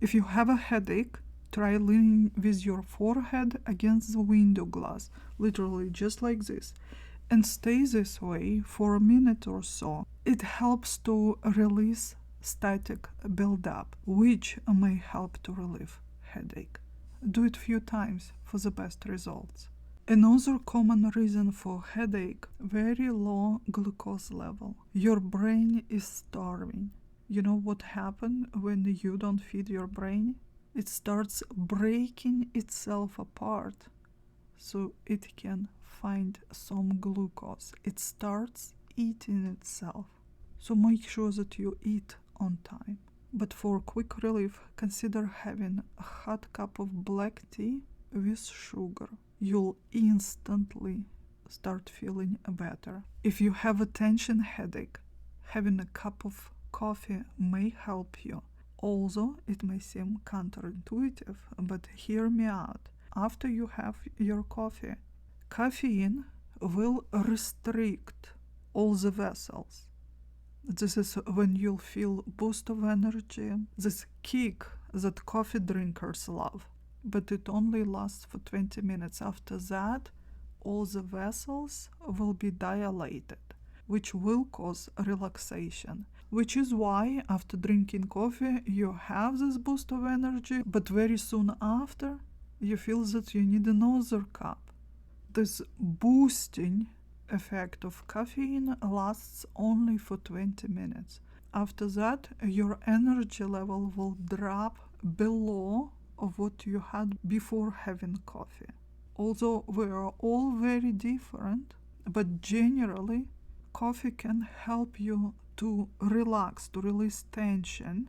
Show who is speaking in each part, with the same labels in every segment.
Speaker 1: If you have a headache, try leaning with your forehead against the window glass, literally just like this, and stay this way for a minute or so. It helps to release static buildup, which may help to relieve headache. Do it few times for the best results. Another common reason for headache, very low glucose level. Your brain is starving. You know what happens when you don't feed your brain? It starts breaking itself apart so it can find some glucose. It starts eating itself. So make sure that you eat on time. But for quick relief, consider having a hot cup of black tea with sugar. You'll instantly start feeling better. If you have a tension headache, having a cup of coffee may help you. Although it may seem counterintuitive, but hear me out. After you have your coffee, caffeine will restrict all the vessels. This is when you'll feel boost of energy, this kick that coffee drinkers love. But it only lasts for 20 minutes. After that, all the vessels will be dilated, which will cause relaxation. Which is why after drinking coffee, you have this boost of energy, but very soon after, you feel that you need another cup. This boosting effect of caffeine lasts only for 20 minutes. After that, your energy level will drop below of what you had before having coffee. Although we are all very different, but generally, coffee can help you to relax, to release tension.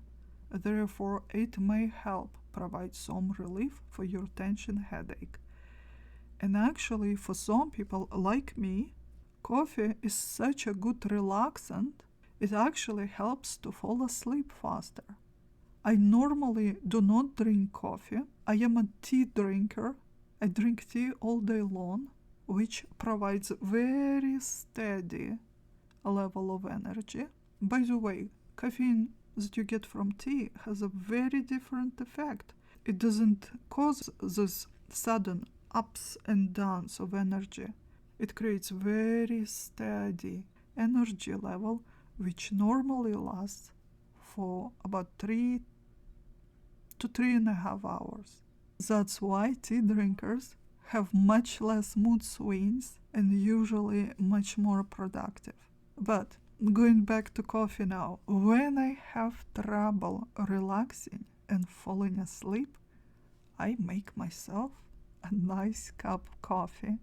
Speaker 1: Therefore, it may help provide some relief for your tension headache. And actually, for some people like me, coffee is such a good relaxant, it actually helps to fall asleep faster. I normally do not drink coffee. I am a tea drinker. I drink tea all day long, which provides very steady level of energy. By the way, caffeine that you get from tea has a very different effect. It doesn't cause this sudden ups and downs of energy. It creates very steady energy level, which normally lasts for about 3 to 3.5 hours. That's why tea drinkers have much less mood swings and usually much more productive. But going back to coffee now, when I have trouble relaxing and falling asleep, I make myself a nice cup of coffee.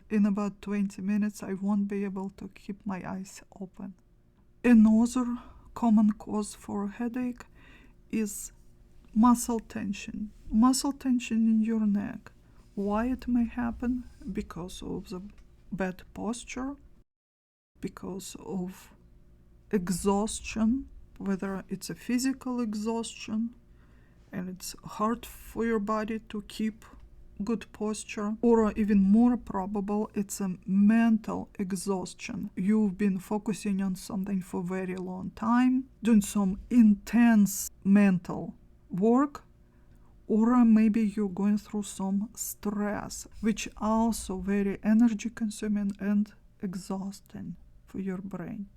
Speaker 1: In about 20 minutes, I won't be able to keep my eyes open. Another common cause for headache is muscle tension. Muscle tension in your neck. Why it may happen? Because of the bad posture, because of exhaustion, whether it's a physical exhaustion and it's hard for your body to keep good posture, or even more probable, it's a mental exhaustion. You've been focusing on something for a very long time, doing some intense mental work, or maybe you're going through some stress, which also very energy consuming and exhausting for your brain.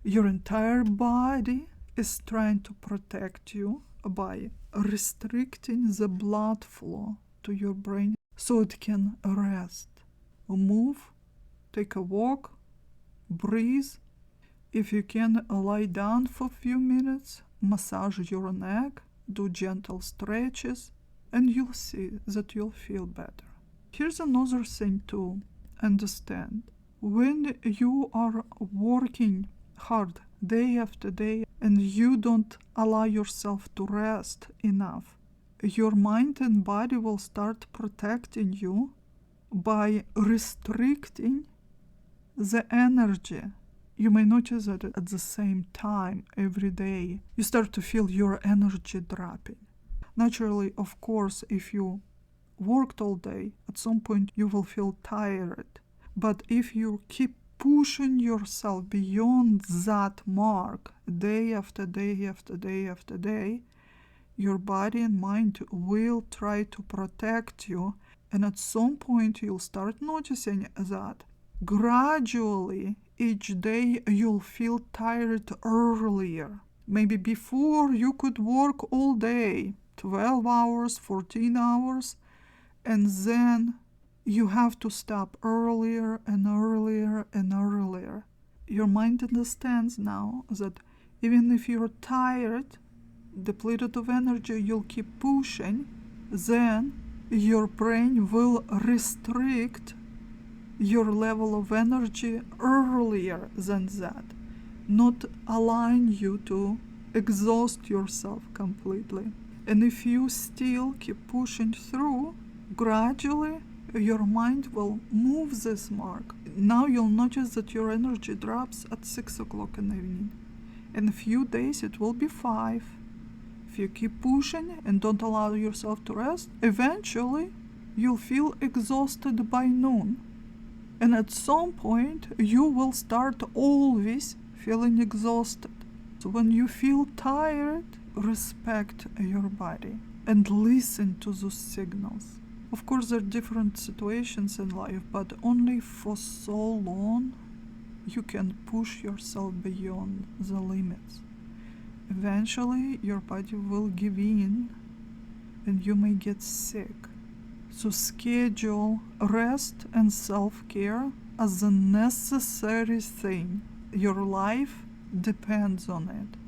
Speaker 1: Your entire body is trying to protect you by restricting the blood flow to your brain so it can rest, move, take a walk, breathe. If you can, lie down for a few minutes, massage your neck, do gentle stretches, and you'll see that you'll feel better. Here's another thing to understand. When you are working hard day after day and you don't allow yourself to rest enough, your mind and body will start protecting you by restricting the energy. You may notice that at the same time every day you start to feel your energy dropping. Naturally, of course, if you worked all day, at some point you will feel tired. But if you keep pushing yourself beyond that mark day after day after day after day, Your body and mind will try to protect you, and at some point you'll start noticing that. Gradually, each day you'll feel tired earlier. Maybe before you could work all day, 12 hours, 14 hours, and then you have to stop earlier and earlier and earlier. Your mind understands now that even if you're tired, depleted of energy, you'll keep pushing, then your brain will restrict your level of energy earlier than that, not allowing you to exhaust yourself completely. And if you still keep pushing through, gradually your mind will move this mark. Now you'll notice that your energy drops at 6 o'clock in the evening. In a few days it will be 5. If you keep pushing and don't allow yourself to rest, eventually you'll feel exhausted by noon. And at some point you will start always feeling exhausted. So when you feel tired, respect your body and listen to those signals. Of course, there are different situations in life, but only for so long you can push yourself beyond the limits. Eventually, your body will give in and you may get sick. So schedule rest and self-care as a necessary thing. Your life depends on it.